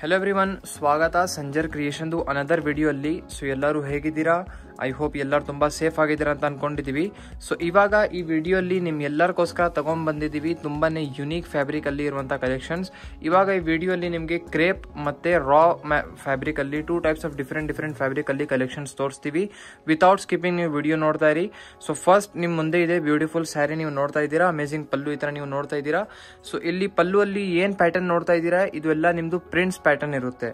Hello everyone, ಸ್ವಾಗತ Sanjar ಕ್ರಿಯೇಷನ್ದು another video ಅಲ್ಲಿ. So ಎಲ್ಲರೂ ಹೇಗಿದ್ದೀರಾ? ಐ ಹೋಪ್ ಎಲ್ಲರೂ ತುಂಬಾ ಸೇಫ್ ಆಗಿದ್ದೀರಾ ಅಂತ ಅನ್ಕೊಂಡಿದೀವಿ. ಸೊ ಇವಾಗ ಈ ವಿಡಿಯೋ ಅಲ್ಲಿ ನಿಮ್ ಎಲ್ಲರಿಗೋಸ್ಕರ ತಗೊಂಡ್ ಬಂದಿದ್ದೀವಿ ತುಂಬಾನೇ ಯುನೀಕ್ ಫ್ಯಾಬ್ರಿಕ್ ಅಲ್ಲಿ ಇರುವಂತ ಕಲೆಕ್ಷನ್ಸ್. ಇವಾಗ ಈ ವಿಡಿಯೋ ಅಲ್ಲಿ ನಿಮ್ಗೆ ಕ್ರೇಪ್ ಮತ್ತೆ ರಾ ಫ್ಯಾಬ್ರಿಕ್ ಅಲ್ಲಿ two types of different fabric ಅಲ್ಲಿ ಕಲೆಕ್ಷನ್ಸ್ ತೋರಿಸ್ತೀವಿ. ವಿತೌಟ್ ಸ್ಕಿಪ್ಪಿಂಗ್ ನೀವು ವಿಡಿಯೋ ನೋಡ್ತಾ ಇರಿ. ಸೊ ಫಸ್ಟ್ ನಿಮ್ ಮುಂದೆ ಇದೆ ಬ್ಯೂಟಿಫುಲ್ ಸ್ಯಾರಿ ನೀವು ನೋಡ್ತಾ ಇದ್ದೀರಾ. ಅಮೇಜಿಂಗ್ ಪಲ್ಲು ಈ ತರ ನೀವು ನೋಡ್ತಾ ಇದ್ದೀರಾ. ಸೊ ಇಲ್ಲಿ ಪಲ್ಲು ಅಲ್ಲಿ ಏನ್ ಪ್ಯಾಟರ್ನ್ ನೋಡ್ತಾ ಇದ್ದೀರಾ, ಇದು ಎಲ್ಲ ನಿಮ್ದು ಪ್ರಿಂಟ್ಸ್ ಪ್ಯಾಟರ್ನ್ ಇರುತ್ತೆ.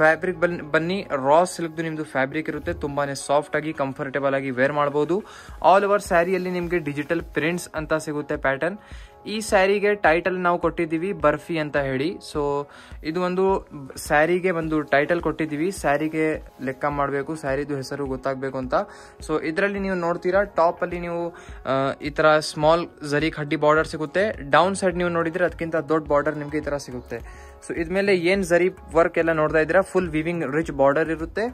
ಫ್ಯಾಬ್ರಿಕ್ ಬನ್ನಿ ರಾ ಸಿಲ್ಕ್ ನಿಮ್ದು ಫ್ಯಾಬ್ರಿಕ್ ಇರುತ್ತೆ. ತುಂಬಾನೇ ಸಾಫ್ಟ್ ಆಗಿ ಕಂಫರ್ಟೇಬಲ್ ಆಗಿ ವೇರ್ ಮಾಡಬಹುದು. ಆಲ್ ಓವರ್ ಸ್ಯಾರಿಯಲ್ಲಿ ನಿಮ್ಗೆ ಡಿಜಿಟಲ್ ಪ್ರಿಂಟ್ಸ್ ಅಂತ ಸಿಗುತ್ತೆ ಪ್ಯಾಟರ್ನ್. ಈ ಸ್ಯಾರಿಗೆ ಟೈಟಲ್ ನಾವು ಕೊಟ್ಟಿದ್ದೀವಿ ಬರ್ಫಿ ಅಂತ ಹೇಳಿ. ಸೊ ಇದು ಒಂದು ಸ್ಯಾರಿಗೆ ಒಂದು ಟೈಟಲ್ ಕೊಟ್ಟಿದ್ದೀವಿ. ಸ್ಯಾರಿಗೆ ಲೆಕ್ಕ ಮಾಡಬೇಕು, ಸ್ಯಾರಿದು ಹೆಸರು ಗೊತ್ತಾಗಬೇಕು ಅಂತ. ಸೊ ಇದರಲ್ಲಿ ನೀವು ನೋಡ್ತೀರಾ ಟಾಪ್ ಅಲ್ಲಿ ನೀವು ಈ ತರ ಸ್ಮಾಲ್ ಜರಿ ಕಡ್ಡಿ ಬಾರ್ಡರ್ ಸಿಗುತ್ತೆ. ಡೌನ್ ಸೈಡ್ ನೀವು ನೋಡಿದ್ರೆ ಅದಕ್ಕಿಂತ ದೊಡ್ಡ ಬಾರ್ಡರ್ ನಿಮ್ಗೆ ಈ ತರ ಸಿಗುತ್ತೆ. ಸೊ ಇದ್ಮೇಲೆ ಏನ್ ಜರಿ ವರ್ಕ್ ಎಲ್ಲ ನೋಡ್ತಾ ಇದ್ದೀರಾ, ಫುಲ್ ವಿವಿಂಗ್ ರಿಚ್ ಬಾರ್ಡರ್ ಇರುತ್ತೆ.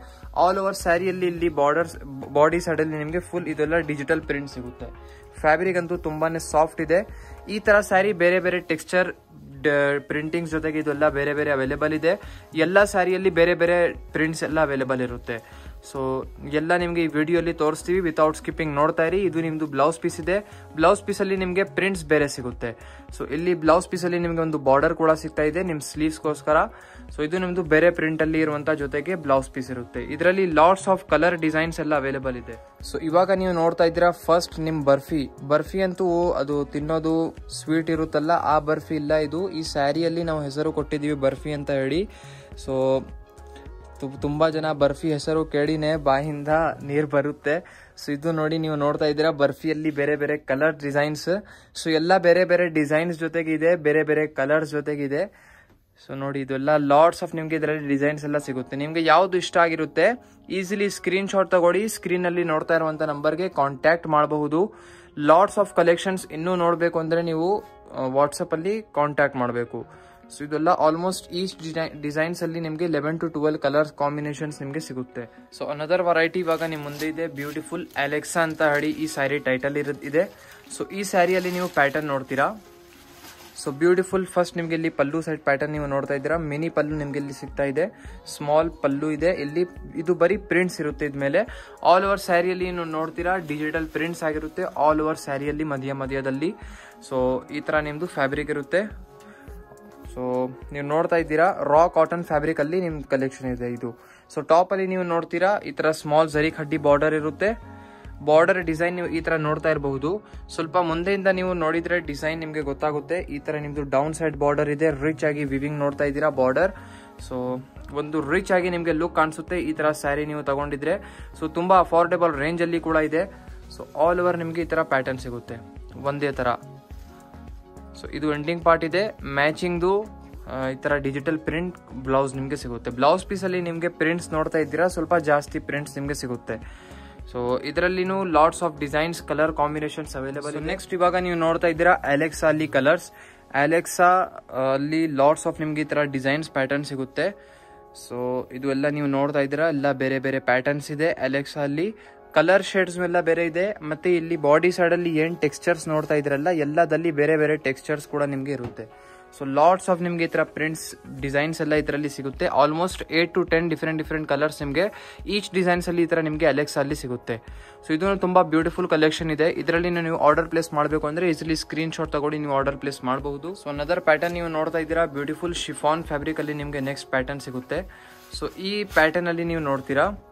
ಆಲ್ ಓವರ್ ಸ್ಯಾರಿಯಲ್ಲಿ ಇಲ್ಲಿ ಬಾರ್ಡರ್ಸ್ ಬಾಡಿ ಸೈಡ್ ಅಲ್ಲಿ ನಿಮ್ಗೆ ಫುಲ್ ಇದೆಲ್ಲ ಡಿಜಿಟಲ್ ಪ್ರಿಂಟ್ ಸಿಗುತ್ತೆ. ಫ್ಯಾಬ್ರಿಕ್ ಅಂತೂ ತುಂಬಾನೇ ಸಾಫ್ಟ್ ಇದೆ. ಈ ತರ ಸ್ಯಾರಿ ಬೇರೆ ಬೇರೆ ಟೆಕ್ಸ್ಚರ್ ಪ್ರಿಂಟಿಂಗ್ಸ್ ಜೊತೆಗೆ ಇದೆಲ್ಲ ಬೇರೆ ಬೇರೆ ಅವೈಲೇಬಲ್ ಇದೆ. ಎಲ್ಲ ಸ್ಯಾರಿಯಲ್ಲಿ ಬೇರೆ ಬೇರೆ ಪ್ರಿಂಟ್ಸ್ ಎಲ್ಲ ಅವೈಲೇಬಲ್ ಇರುತ್ತೆ. ಸೊ ಎಲ್ಲ ನಿಮ್ಗೆ ಈ ವಿಡಿಯೋಲಿ ತೋರಿಸ್ತೀವಿ. ವಿತೌಟ್ ಸ್ಕಿಪ್ಪಿಂಗ್ ನೋಡ್ತಾ ಇರಿ. ಇದು ನಿಮ್ದು ಬ್ಲೌಸ್ ಪೀಸ್ ಇದೆ. ಬ್ಲೌಸ್ ಪೀಸ್ ಅಲ್ಲಿ ನಿಮ್ಗೆ ಪ್ರಿಂಟ್ಸ್ ಬೇರೆ ಸಿಗುತ್ತೆ. ಸೊ ಇಲ್ಲಿ ಬ್ಲೌಸ್ ಪೀಸ್ ಅಲ್ಲಿ ನಿಮ್ಗೆ ಒಂದು ಬಾರ್ಡರ್ ಕೂಡ ಸಿಗ್ತಾ ಇದೆ ನಿಮ್ ಸ್ಲೀವ್ಸ್ಗೋಸ್ಕರ. ಸೊ ಇದು ನಿಮ್ದು ಬೇರೆ ಪ್ರಿಂಟ್ ಅಲ್ಲಿ ಇರುವಂತ ಜೊತೆಗೆ ಬ್ಲೌಸ್ ಪೀಸ್ ಇರುತ್ತೆ. ಇದರಲ್ಲಿ ಲಾಟ್ಸ್ ಆಫ್ ಕಲರ್ ಡಿಸೈನ್ಸ್ ಎಲ್ಲ ಅವೈಲೇಬಲ್ ಇದೆ. ಸೊ ಇವಾಗ ನೀವು ನೋಡ್ತಾ ಇದ್ದೀರಾ ಫಸ್ಟ್ ನಿಮ್ ಬರ್ಫಿ ಅಂತೂ ಅದು ತಿನ್ನೋದು ಸ್ವೀಟ್ ಇರುತ್ತಲ್ಲ, ಆ ಬರ್ಫಿ ಇಲ್ಲ. ಇದು ಈ ಸ್ಯಾರಿಯಲ್ಲಿ ನಾವು ಹೆಸರು ಕೊಟ್ಟಿದ್ದೀವಿ ಬರ್ಫಿ ಅಂತ ಹೇಳಿ. ಸೊ ತುಂಬಾ ಜನ ಬರ್ಫಿ ಹೆಸರು ಕೇಳಿನೇ ಬಾಯಿಂದ ನೀರ್ ಬರುತ್ತೆ. ಸೊ ಇದು ನೋಡಿ ನೀವು ನೋಡ್ತಾ ಇದ್ದೀರಾ ಬರ್ಫಿಯಲ್ಲಿ ಬೇರೆ ಬೇರೆ ಕಲರ್ ಡಿಸೈನ್ಸ್. ಸೊ ಎಲ್ಲ ಬೇರೆ ಬೇರೆ ಡಿಸೈನ್ಸ್ ಜೊತೆಗಿದೆ, ಬೇರೆ ಬೇರೆ ಕಲರ್ಸ್ ಜೊತೆಗಿದೆ. ಸೊ ನೋಡಿ ಇದೆಲ್ಲ ಲಾಟ್ಸ್ ಆಫ್ ನಿಮ್ಗೆ ಇದರಲ್ಲಿ ಡಿಸೈನ್ಸ್ ಎಲ್ಲ ಸಿಗುತ್ತೆ. ನಿಮ್ಗೆ ಯಾವ್ದು ಇಷ್ಟ ಆಗಿರುತ್ತೆ ಈಸಿಲಿ ಸ್ಕ್ರೀನ್ ಶಾಟ್ ತಗೊಳ್ಳಿ. ಸ್ಕ್ರೀನ್ ಅಲ್ಲಿ ನೋಡ್ತಾ ಇರುವಂತ ನಂಬರ್ಗೆ ಕಾಂಟ್ಯಾಕ್ಟ್ ಮಾಡಬಹುದು. ಲಾಟ್ಸ್ ಆಫ್ ಕಲೆಕ್ಷನ್ಸ್ ಇನ್ನೂ ನೋಡ್ಬೇಕು ಅಂದ್ರೆ ನೀವು ವಾಟ್ಸಪ್ ಅಲ್ಲಿ ಕಾಂಟ್ಯಾಕ್ಟ್ ಮಾಡಬೇಕು. ಸೊ ಇದೆಲ್ಲ ಆಲ್ಮೋಸ್ಟ್ ಈಚ್ ಡಿಸೈನ್ಸ್ ಅಲ್ಲಿ ನಿಮ್ಗೆ 11 to 12 ಕಲರ್ ಕಾಂಬಿನೇಷನ್ಸ್ ನಿಮ್ಗೆ ಸಿಗುತ್ತೆ. ಸೊ ಅನದರ್ ವೆರೈಟಿ ಇವಾಗ ನಿಮ್ ಮುಂದೆ ಇದೆ ಬ್ಯೂಟಿಫುಲ್ ಅಲೆಕ್ಸಾ ಅಂತ ಹೇಳಿ ಈ ಸ್ಯಾರಿ ಟೈಟಲ್ ಇದೆ. ಸೊ ಈ ಸ್ಯಾರಿಯಲ್ಲಿ ನೀವು ಪ್ಯಾಟರ್ನ್ ನೋಡ್ತೀರಾ. ಸೊ ಬ್ಯೂಟಿಫುಲ್ ಫಸ್ಟ್ ನಿಮ್ಗೆ ಇಲ್ಲಿ ಪಲ್ಲು ಸೈಡ್ ಪ್ಯಾಟರ್ನ್ ನೀವು ನೋಡ್ತಾ ಇದ್ದೀರಾ. ಮಿನಿ ಪಲ್ಲು ನಿಮ್ಗೆ ಇಲ್ಲಿ ಸಿಗ್ತಾ ಇದೆ. ಸ್ಮಾಲ್ ಪಲ್ಲು ಇದೆ. ಇಲ್ಲಿ ಇದು ಬರೀ ಪ್ರಿಂಟ್ಸ್ ಇರುತ್ತೆ. ಇದ್ಮೇಲೆ ಆಲ್ ಓವರ್ ಸ್ಯಾರಿಯಲ್ಲಿ ನೀವು ನೋಡ್ತೀರಾ ಡಿಜಿಟಲ್ ಪ್ರಿಂಟ್ಸ್ ಆಗಿರುತ್ತೆ ಆಲ್ ಓವರ್ ಸ್ಯಾರಿಯಲ್ಲಿ ಮಧ್ಯದಲ್ಲಿ. ಸೊ ಈ ತರ ನಿಮ್ದು ಫ್ಯಾಬ್ರಿಕ್ ಇರುತ್ತೆ. ಸೊ ನೀವು ನೋಡ್ತಾ ಇದ್ದೀರಾ ರಾ ಕಾಟನ್ ಫ್ಯಾಬ್ರಿಕ್ ಅಲ್ಲಿ ನಿಮ್ ಕಲೆಕ್ಷನ್ ಇದೆ ಇದು. ಸೊ ಟಾಪ್ ಅಲ್ಲಿ ನೀವು ನೋಡ್ತೀರಾ ಈ ತರ ಸ್ಮಾಲ್ ಜರಿ ಕಡ್ಡಿ ಬಾರ್ಡರ್ ಇರುತ್ತೆ. ಬಾರ್ಡರ್ ಡಿಸೈನ್ ನೀವು ಈ ತರ ನೋಡ್ತಾ ಇರಬಹುದು. ಸ್ವಲ್ಪ ಮುಂದೆಯಿಂದ ನೀವು ನೋಡಿದ್ರೆ ಡಿಸೈನ್ ನಿಮ್ಗೆ ಗೊತ್ತಾಗುತ್ತೆ. ಈ ತರ ನಿಮ್ದು ಡೌನ್ ಸೈಡ್ ಬಾರ್ಡರ್ ಇದೆ. ರಿಚ್ ಆಗಿ ವಿವಿಂಗ್ ನೋಡ್ತಾ ಇದ್ದೀರಾ ಬಾರ್ಡರ್. ಸೊ ಒಂದು ರಿಚ್ ಆಗಿ ನಿಮ್ಗೆ ಲುಕ್ ಕಾಣಿಸುತ್ತೆ ಈ ತರ ಸ್ಯಾರಿ ನೀವು ತಗೊಂಡಿದ್ರೆ. ಸೊ ತುಂಬಾ ಅಫೋರ್ಡೆಬಲ್ ರೇಂಜ್ ಅಲ್ಲಿ ಕೂಡ ಇದೆ. ಸೊ ಆಲ್ ಓವರ್ ನಿಮ್ಗೆ ಈ ತರ ಪ್ಯಾಟರ್ನ್ ಸಿಗುತ್ತೆ ಒಂದೇ ತರ. ಸೊ ಇದು ಎಂಡಿಂಗ್ ಪಾರ್ಟ್ ಇದೆ. ಮ್ಯಾಚಿಂಗ್ದು ಈ ತರ ಡಿಜಿಟಲ್ ಪ್ರಿಂಟ್ ಬ್ಲೌಸ್ ನಿಮ್ಗೆ ಸಿಗುತ್ತೆ. ಬ್ಲೌಸ್ ಪೀಸ್ ಅಲ್ಲಿ ನಿಮ್ಗೆ ಪ್ರಿಂಟ್ಸ್ ನೋಡ್ತಾ ಇದ್ದೀರಾ, ಸ್ವಲ್ಪ ಜಾಸ್ತಿ ಪ್ರಿಂಟ್ಸ್ ನಿಮ್ಗೆ ಸಿಗುತ್ತೆ. ಸೊ ಇದರಲ್ಲಿನೂ lots of designs colour combinations available. Next ಇವಾಗ ನೀವು ನೋಡ್ತಾ ಇದ್ದೀರಾ ಅಲೆಕ್ಸಾ ಅಲ್ಲಿ ಕಲರ್ಸ್. ಅಲೆಕ್ಸಾ ಅಲ್ಲಿ ಲಾಟ್ಸ್ ಆಫ್ ನಿಮ್ಗೆ ಈ ತರ ಡಿಸೈನ್ಸ್ ಪ್ಯಾಟರ್ನ್ ಸಿಗುತ್ತೆ. ಸೊ ಇದು ಎಲ್ಲ ನೀವು ನೋಡ್ತಾ ಇದ್ದೀರಾ ಎಲ್ಲ ಬೇರೆ ಬೇರೆ ಪ್ಯಾಟರ್ನ್ಸ್ ಇದೆ ಅಲೆಕ್ಸಾ ಅಲ್ಲಿ. ಕಲರ್ ಶೇಡ್ಸ್ ಎಲ್ಲ ಬೇರೆ ಇದೆ. ಮತ್ತೆ ಇಲ್ಲಿ ಬಾಡಿ ಸೈಡ್ ಅಲ್ಲಿ ಏನ್ ಟೆಕ್ಸ್ಚರ್ಸ್ ನೋಡ್ತಾ ಇದ್ರಲ್ಲ ಎಲ್ಲದಲ್ಲಿ ಬೇರೆ ಬೇರೆ ಟೆಕ್ಸ್ಚರ್ಸ್ ಕೂಡ ನಿಮ್ಗೆ ಇರುತ್ತೆ. ಸೊ ಲಾಟ್ಸ್ ಆಫ್ ನಿಮ್ಗೆ ಈ ತರ ಪ್ರಿಂಟ್ಸ್ ಡಿಸೈನ್ಸ್ ಎಲ್ಲ ಇದರಲ್ಲಿ ಸಿಗುತ್ತೆ. ಆಲ್ಮೋಸ್ಟ್ 8 to 10 ಡಿಫರೆಂಟ್ ಕಲರ್ಸ್ ನಿಮ್ಗೆ ಈಚ್ ಡಿಸೈನ್ಸ್ ಅಲ್ಲಿ ಈ ತರ ನಿಮ್ಗೆ ಅಲೆಕ್ಸಾ ಅಲ್ಲಿ ಸಿಗುತ್ತೆ. ಸೊ ಇದು ತುಂಬಾ ಬ್ಯೂಟಿಫುಲ್ ಕಲೆಕ್ಷನ್ ಇದೆ. ಇದರಲ್ಲಿ ನೀವು ಆರ್ಡರ್ ಪ್ಲೇಸ್ ಮಾಡಬೇಕು ಅಂದ್ರೆ ಈಸಿಲಿ ಸ್ಕ್ರೀನ್ ಶಾಟ್ ತಗೊಂಡು ನೀವು ಆರ್ಡರ್ ಪ್ಲೇಸ್ ಮಾಡಬಹುದು. ಸೊ ಅನದರ್ ಪ್ಯಾಟರ್ನ್ ನೀವು ನೋಡ್ತಾ ಇದ್ದೀರಾ ಬ್ಯೂಟಿಫುಲ್ ಶಿಫಾನ್ ಫ್ಯಾಬ್ರಿಕ್ ಅಲ್ಲಿ ನಿಮ್ಗೆ ನೆಕ್ಸ್ಟ್ ಪ್ಯಾಟರ್ನ್ ಸಿಗುತ್ತೆ. ಸೊ ಈ ಪ್ಯಾಟರ್ನ್ ಅಲ್ಲಿ ನೀವು ನೋಡ್ತೀರಾ.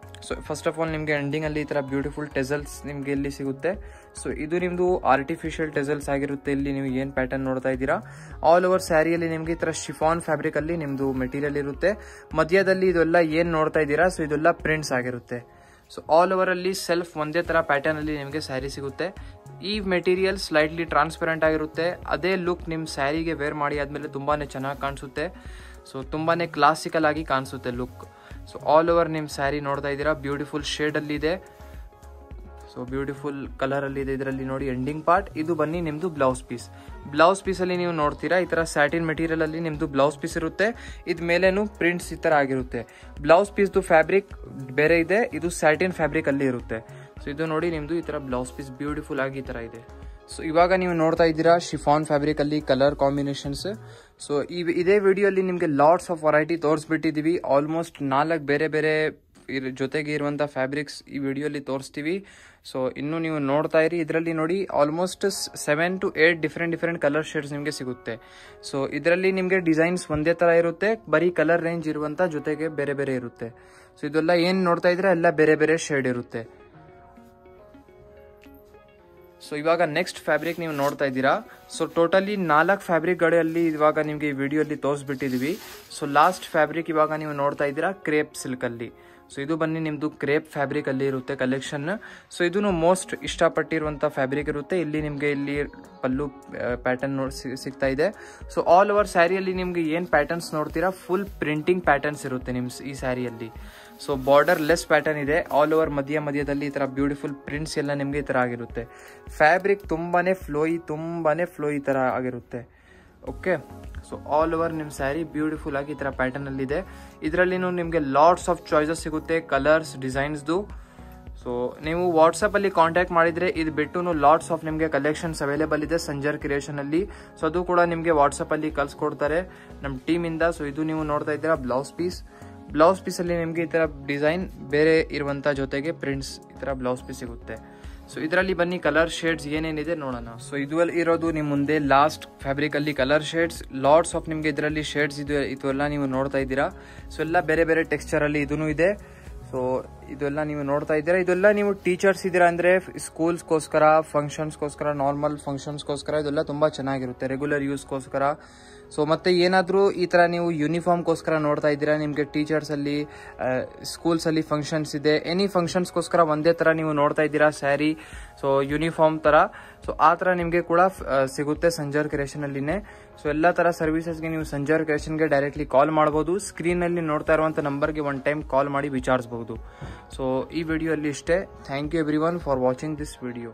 ಸೊ ಫಸ್ಟ್ ಆಫ್ ಆಲ್ ನಿಮ್ಗೆ ಎಂಡಿಂಗ್ ಅಲ್ಲಿ ಈ ತರ ಬ್ಯೂಟಿಫುಲ್ ಟೆಸಲ್ಸ್ ನಿಮ್ಗೆ ಇಲ್ಲಿ ಸಿಗುತ್ತೆ. ಸೊ ಇದು ನಿಮ್ದು ಆರ್ಟಿಫಿಷಿಯಲ್ ಟೆಸಲ್ಸ್ ಆಗಿರುತ್ತೆ. ಇಲ್ಲಿ ನೀವು ಏನ್ ಪ್ಯಾಟರ್ನ್ ನೋಡ್ತಾ ಇದ್ದೀರಾ ಆಲ್ ಓವರ್ ಸ್ಯಾರಿಯಲ್ಲಿ ನಿಮ್ಗೆ ಈ ತರ ಶಿಫಾನ್ ಫ್ಯಾಬ್ರಿಕ್ ಅಲ್ಲಿ ನಿಮ್ದು ಮೆಟೀರಿಯಲ್ ಇರುತ್ತೆ. ಮಧ್ಯದಲ್ಲಿ ಇದೆಲ್ಲ ಏನ್ ನೋಡ್ತಾ ಇದ್ದೀರಾ ಸೊ ಇದೆಲ್ಲ ಪ್ರಿಂಟ್ಸ್ ಆಗಿರುತ್ತೆ. ಸೊ ಆಲ್ ಓವರ್ ಅಲ್ಲಿ ಸೆಲ್ಫ್ ಒಂದೇ ತರ ಪ್ಯಾಟರ್ನ್ ಅಲ್ಲಿ ನಿಮ್ಗೆ ಸ್ಯಾರಿ ಸಿಗುತ್ತೆ. ಈ ಮೆಟೀರಿಯಲ್ ಸ್ಲೈಟ್ಲಿ ಟ್ರಾನ್ಸ್ಪರೆಂಟ್ ಆಗಿರುತ್ತೆ. ಅದೇ ಲುಕ್ ನಿಮ್ ಸ್ಯಾರಿಗೆ ವೇರ್ ಮಾಡಿ ಆದ್ಮೇಲೆ ತುಂಬಾನೇ ಚೆನ್ನಾಗಿ ಕಾಣಿಸುತ್ತೆ. ಸೊ ತುಂಬಾನೇ ಕ್ಲಾಸಿಕಲ್ ಆಗಿ ಕಾಣಿಸುತ್ತೆ ಲುಕ್. ಸೊ ಆಲ್ ಓವರ್ ನಿಮ್ ಸ್ಯಾರಿ ನೋಡ್ತಾ ಇದ್ದೀರಾ ಬ್ಯೂಟಿಫುಲ್ ಶೇಡ್ ಅಲ್ಲಿ ಇದೆ. ಸೊ ಬ್ಯೂಟಿಫುಲ್ ಕಲರ್ ಅಲ್ಲಿ ಇದೆ. ಇದರಲ್ಲಿ ನೋಡಿ ಎಂಡಿಂಗ್ ಪಾರ್ಟ್ ಇದು ಬನ್ನಿ ನಿಮ್ದು ಬ್ಲೌಸ್ ಪೀಸ್ ಅಲ್ಲಿ ನೀವು ನೋಡ್ತೀರಾ ಈ ತರ ಸ್ಯಾಟಿನ್ ಮೆಟೀರಿಯಲ್ ಅಲ್ಲಿ ನಿಮ್ದು ಬ್ಲೌಸ್ ಪೀಸ್ ಇರುತ್ತೆ. ಇದ್ ಮೇಲೇನು ಪ್ರಿಂಟ್ಸ್ ಈ ತರ ಆಗಿರುತ್ತೆ. ಬ್ಲೌಸ್ ಪೀಸ್ದು ಫ್ಯಾಬ್ರಿಕ್ ಬೇರೆ ಇದೆ, ಇದು ಸ್ಯಾಟಿನ್ ಫ್ಯಾಬ್ರಿಕ್ ಅಲ್ಲಿ ಇರುತ್ತೆ. ಸೊ ಇದು ನೋಡಿ ನಿಮ್ದು ಈ ತರ ಬ್ಲೌಸ್ ಪೀಸ್ ಬ್ಯೂಟಿಫುಲ್ ಆಗಿ ಈ ತರ ಇದೆ. ಸೊ ಇವಾಗ ನೀವು ನೋಡ್ತಾ ಇದ್ದೀರಾ ಶಿಫಾನ್ ಫ್ಯಾಬ್ರಿಕ್ ಅಲ್ಲಿ ಕಲರ್ ಕಾಂಬಿನೇಷನ್ಸ್. ಸೊ ಇದೇ ವಿಡಿಯೋಲಿ ನಿಮಗೆ ಲಾಟ್ಸ್ ಆಫ್ ವೆರೈಟಿ ತೋರಿಸ್ಬಿಟ್ಟಿದೀವಿ. ಆಲ್ಮೋಸ್ಟ್ 4 ಬೇರೆ ಬೇರೆ ಜೊತೆಗೆ ಇರುವಂಥ ಫ್ಯಾಬ್ರಿಕ್ಸ್ ಈ ವಿಡಿಯೋಲಿ ತೋರಿಸ್ತೀವಿ. ಸೊ ಇನ್ನು ನೀವು ನೋಡ್ತಾ ಇರಿ. ಇದರಲ್ಲಿ ನೋಡಿ almost 7 to 8 different colour shades ನಿಮಗೆ ಸಿಗುತ್ತೆ. ಸೊ ಇದರಲ್ಲಿ ನಿಮಗೆ ಡಿಸೈನ್ಸ್ ಒಂದೇ ತರ ಇರುತ್ತೆ, ಬರೀ ಕಲರ್ ರೇಂಜ್ ಇರುವಂತ ಜೊತೆಗೆ ಬೇರೆ ಬೇರೆ ಇರುತ್ತೆ. ಸೊ ಇದೆಲ್ಲ ಏನ್ ನೋಡ್ತಾ ಇದ್ರೆ ಎಲ್ಲ ಬೇರೆ ಬೇರೆ ಶೇಡ್ ಇರುತ್ತೆ. ಸೊ ಇವಾಗ ನೆಕ್ಸ್ಟ್ ಫ್ಯಾಬ್ರಿಕ್ ನೀವು ನೋಡ್ತಾ ಇದ್ದೀರಾ. ಸೊ ಟೋಟಲಿ 4 ಫ್ಯಾಬ್ರಿಕ್ಗಳಲ್ಲಿ ಇವಾಗ ನಿಮಗೆ ಈ ವಿಡಿಯೋಲಿ ತೋರಿಸ್ಬಿಟ್ಟಿದೀವಿ. ಸೊ ಲಾಸ್ಟ್ ಫ್ಯಾಬ್ರಿಕ್ ಇವಾಗ ನೀವು ನೋಡ್ತಾ ಇದ್ದೀರಾ ಕ್ರೇಪ್ ಸಿಲ್ಕ್ ಅಲ್ಲಿ. ಸೊ ಇದು ಬನ್ನಿ ನಿಮ್ದು ಕ್ರೇಪ್ ಫ್ಯಾಬ್ರಿಕ್ ಅಲ್ಲಿ ಇರುತ್ತೆ ಕಲೆಕ್ಷನ್. ಸೊ ಇದನ್ನು ಮೋಸ್ಟ್ ಇಷ್ಟಪಟ್ಟಿರುವಂತ ಫ್ಯಾಬ್ರಿಕ್ ಇರುತ್ತೆ. ಇಲ್ಲಿ ನಿಮ್ಗೆ ಇಲ್ಲಿ ಪಲ್ಲು ಪ್ಯಾಟರ್ನ್ ಸಿಗ್ತಾ ಇದೆ. ಸೊ ಆಲ್ ಓವರ್ ಸ್ಯಾರಿಯಲ್ಲಿ ನಿಮ್ಗೆ ಏನ್ ಪ್ಯಾಟರ್ನ್ಸ್ ನೋಡ್ತೀರಾ ಫುಲ್ ಪ್ರಿಂಟಿಂಗ್ ಪ್ಯಾಟರ್ನ್ಸ್ ಇರುತ್ತೆ ನಿಮ್ ಈ ಸ್ಯಾರಿಯಲ್ಲಿ. ಸೊ ಬಾರ್ಡರ್ ಲೆಸ್ ಪ್ಯಾಟರ್ನ್ ಇದೆ. ಆಲ್ ಓವರ್ ಮಧ್ಯದಲ್ಲಿ ಈ ತರ ಬ್ಯೂಟಿಫುಲ್ ಪ್ರಿಂಟ್ಸ್ ಎಲ್ಲ ನಿಮ್ಗೆ ಈ ತರ ಆಗಿರುತ್ತೆ. ಫ್ಯಾಬ್ರಿಕ್ ತುಂಬಾನೇ ಫ್ಲೋಯಿ ತರ ಆಗಿರುತ್ತೆ. ಓಕೆ, ಸೊ ಆಲ್ ಓವರ್ ನಿಮ್ ಸ್ಯಾರಿ ಬ್ಯೂಟಿಫುಲ್ ಆಗಿ ಈ ತರ ಪ್ಯಾಟರ್ನ್ ಅಲ್ಲಿ ಇದೆ. ಇದರಲ್ಲಿ ನಿಮ್ಗೆ ಲಾಟ್ಸ್ ಆಫ್ ಚಾಯ್ಸಸ್ ಸಿಗುತ್ತೆ ಕಲರ್ಸ್ ಡಿಸೈನ್ಸ್ದು. ಸೊ ನೀವು ವಾಟ್ಸಪ್ ಅಲ್ಲಿ ಕಾಂಟ್ಯಾಕ್ಟ್ ಮಾಡಿದ್ರೆ ಇದು ಬಿಟ್ಟು ಲಾಟ್ಸ್ ಆಫ್ ನಿಮಗೆ ಕಲೆಕ್ಷನ್ಸ್ ಅವೈಲೇಬಲ್ ಇದೆ ಸಂಜರ್ ಕ್ರಿಯೇಷನ್ ಅಲ್ಲಿ. ಸೊ ಅದು ಕೂಡ ನಿಮ್ಗೆ ವಾಟ್ಸಪ್ ಅಲ್ಲಿ ಕಳ್ಸಿಕೊಡ್ತಾರೆ ನಮ್ಮ ಟೀಮ್ ಇಂದ. ಸೊ ಇದು ನೀವು ನೋಡ್ತಾ ಇದ್ದೀರಾ ಬ್ಲೌಸ್ ಪೀಸ್ ಅಲ್ಲಿ ನಿಮ್ಗೆ ಈ ತರ ಡಿಸೈನ್ ಬೇರೆ ಇರುವಂತ ಜೊತೆಗೆ ಪ್ರಿಂಟ್ಸ್ ಈ ತರ ಬ್ಲೌಸ್ ಪೀಸ್ ಸಿಗುತ್ತೆ. ಸೊ ಇದರಲ್ಲಿ ಬನ್ನಿ ಕಲರ್ ಶೇಡ್ಸ್ ಏನೇನಿದೆ ನೋಡೋಣ. ಸೊ ಇದು ಇರೋದು ನಿಮ್ ಮುಂದೆ ಲಾಸ್ಟ್ ಫ್ಯಾಬ್ರಿಕ್ ಅಲ್ಲಿ ಕಲರ್ ಶೇಡ್ಸ್. ಲಾಟ್ಸ್ ಆಫ್ ನಿಮ್ಗೆ ಇದರಲ್ಲಿ ಶೇಡ್ಸ್ ಇದು ಎಲ್ಲ ನೀವು ನೋಡ್ತಾ ಇದ್ದೀರಾ. ಸೊ ಎಲ್ಲ ಬೇರೆ ಬೇರೆ ಟೆಕ್ಸ್ಚರ್ ಅಲ್ಲಿ ಇದೂ ಇದೆ. ಸೊ ಇದೆಲ್ಲ ನೀವು ನೋಡ್ತಾ ಇದ್ದೀರಾ. ಇದೆಲ್ಲ ನೀವು ಟೀಚರ್ಸ್ ಇದ್ದೀರಾ ಅಂದ್ರೆ ಸ್ಕೂಲ್ಸ್ಗೋಸ್ಕರ, ಫಂಕ್ಷನ್ಸ್ಗೋಸ್ಕರ, ನಾರ್ಮಲ್ ಫಂಕ್ಷನ್ಸ್ಗೋಸ್ಕರ ಇದೆಲ್ಲ ತುಂಬಾ ಚೆನ್ನಾಗಿರುತ್ತೆ, ರೆಗ್ಯುಲರ್ ಯೂಸ್ಗೋಸ್ಕರ. ಸೊ ಮತ್ತೆ ಏನಾದರೂ ಈ ತರ ನೀವು ಯೂನಿಫಾರ್ಮ್ಗೋಸ್ಕರ ನೋಡ್ತಾ ಇದ್ದೀರಾ, ನಿಮಗೆ ಟೀಚರ್ಸ್ ಅಲ್ಲಿ ಸ್ಕೂಲ್ಸ್ ಅಲ್ಲಿ ಫಂಕ್ಷನ್ಸ್ ಇದೆ, ಎನಿ ಫಂಕ್ಷನ್ಸ್ಗೋಸ್ಕರ ಒಂದೇ ತರ ನೀವು ನೋಡ್ತಾ ಇದ್ದೀರಾ ಸ್ಯಾರಿ, ಸೊ ಯೂನಿಫಾರ್ಮ್ ತರ. ಸೊ ಆ ತರ ನಿಮಗೆ ಕೂಡ ಸಿಗುತ್ತೆ ಸಂಜರ್ ಕ್ರಿಯೇಷನ್ ಅಲ್ಲಿನೇ. ಸೊ ಎಲ್ಲ ತರ ಸರ್ವಿಸಸ್ಗೆ ನೀವು ಸಂಜರ್ ಕ್ರಿಯೇಷನ್ಗೆ ಡೈರೆಕ್ಟ್ಲಿ ಕಾಲ್ ಮಾಡಬಹುದು. ಸ್ಕ್ರೀನ್ ಅಲ್ಲಿ ನೋಡ್ತಾ ಇರುವಂತ ನಂಬರ್ಗೆ ಒನ್ ಟೈಮ್ ಕಾಲ್ ಮಾಡಿ ವಿಚಾರಿಸಬಹುದು. ಸೊ ಈ ವಿಡಿಯೋ ಅಲ್ಲಿ ಇಷ್ಟೇ. Thank you everyone for watching this video.